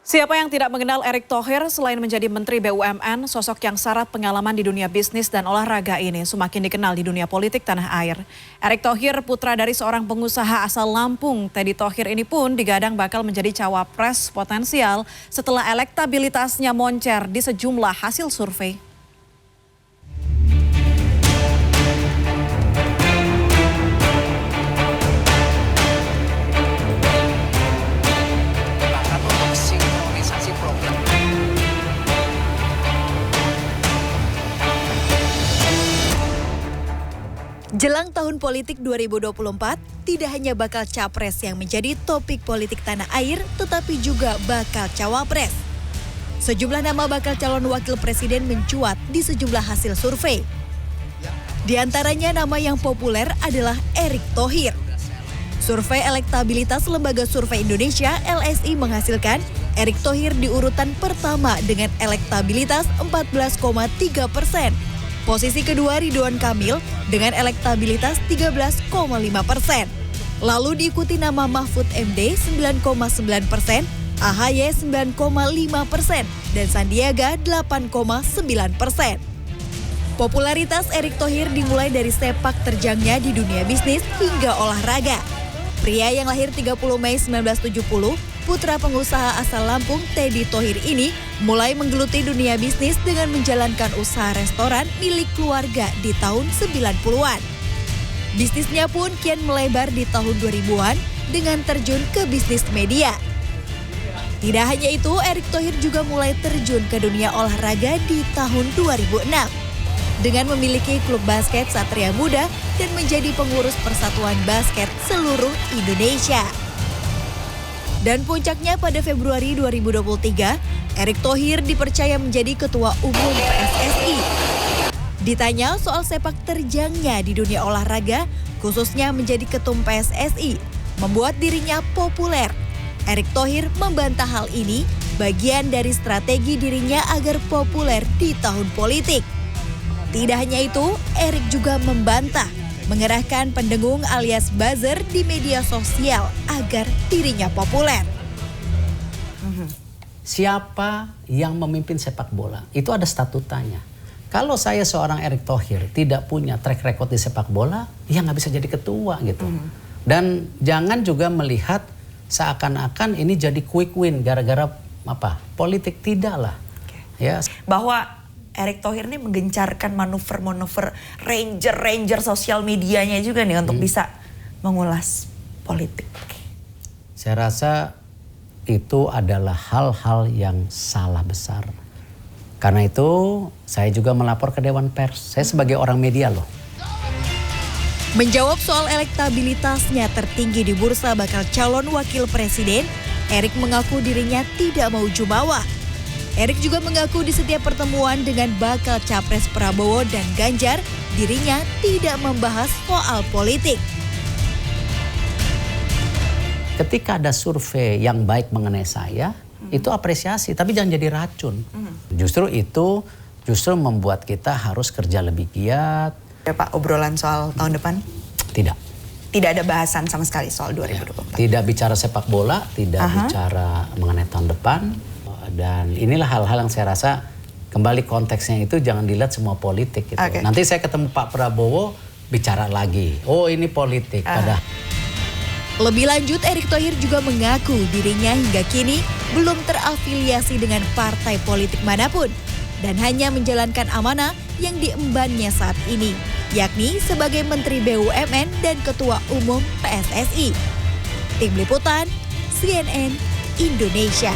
Siapa yang tidak mengenal Erick Thohir selain menjadi Menteri BUMN, sosok yang syarat pengalaman di dunia bisnis dan olahraga ini semakin dikenal di dunia politik tanah air. Erick Thohir, putra dari seorang pengusaha asal Lampung, Teddy Thohir ini pun digadang bakal menjadi cawapres potensial setelah elektabilitasnya moncer di sejumlah hasil survei. Jelang tahun politik 2024, tidak hanya bakal capres yang menjadi topik politik tanah air, tetapi juga bakal cawapres. Sejumlah nama bakal calon wakil presiden mencuat di sejumlah hasil survei. Di antaranya nama yang populer adalah Erick Thohir. Survei elektabilitas Lembaga Survei Indonesia (LSI) menghasilkan Erick Thohir di urutan pertama dengan elektabilitas 14,3%. Posisi kedua Ridwan Kamil dengan elektabilitas 13,5%. Lalu diikuti nama Mahfud MD 9,9%, AHY 9,5%, dan Sandiaga 8,9%. Popularitas Erick Thohir dimulai dari sepak terjangnya di dunia bisnis hingga olahraga. Pria yang lahir 30 Mei 1970, putra pengusaha asal Lampung Teddy Thohir ini mulai menggeluti dunia bisnis dengan menjalankan usaha restoran milik keluarga di tahun 90-an. Bisnisnya pun kian melebar di tahun 2000-an dengan terjun ke bisnis media. Tidak hanya itu, Erick Thohir juga mulai terjun ke dunia olahraga di tahun 2006. Dengan memiliki klub basket Satria Muda dan menjadi pengurus Persatuan Basket seluruh Indonesia. Dan puncaknya pada Februari 2023, Erick Thohir dipercaya menjadi Ketua Umum PSSI. Ditanya soal sepak terjangnya di dunia olahraga, khususnya menjadi Ketum PSSI, membuat dirinya populer. Erick Thohir membantah hal ini bagian dari strategi dirinya agar populer di tahun politik. Tidak hanya itu, Erick juga membantah mengerahkan pendengung alias buzzer di media sosial agar dirinya populer. Siapa yang memimpin sepak bola? Itu ada statutanya. Kalau saya seorang Erick Thohir tidak punya track record di sepak bola, ya nggak bisa jadi ketua gitu. Dan jangan juga melihat seakan-akan ini jadi quick win gara-gara apa? Politik, tidak lah. Ya. Bahwa Erick Thohir ini menggencarkan manuver-manuver ranger sosial medianya juga nih untuk bisa mengulas politik. Saya rasa itu adalah hal-hal yang salah besar. Karena itu saya juga melapor ke Dewan Pers. Saya sebagai orang media loh. Menjawab soal elektabilitasnya tertinggi di bursa bakal calon wakil presiden, Erick mengaku dirinya tidak mau jumawa. Erick juga mengaku di setiap pertemuan dengan bakal capres Prabowo dan Ganjar, dirinya tidak membahas soal politik. Ketika ada survei yang baik mengenai saya, itu apresiasi, tapi jangan jadi racun. Justru itu membuat kita harus kerja lebih giat. Ya Pak, obrolan soal tahun depan? Tidak. Tidak ada bahasan sama sekali soal 2024? Tidak bicara sepak bola, tidak bicara mengenai tahun depan. Dan inilah hal-hal yang saya rasa kembali konteksnya itu jangan dilihat semua politik gitu. Nanti saya ketemu Pak Prabowo bicara lagi. Oh ini politik. Lebih lanjut, Erick Thohir juga mengaku dirinya hingga kini belum terafiliasi dengan partai politik manapun dan hanya menjalankan amanah yang diembannya saat ini, yakni sebagai Menteri BUMN dan Ketua Umum PSSI. Tim Liputan, CNN Indonesia.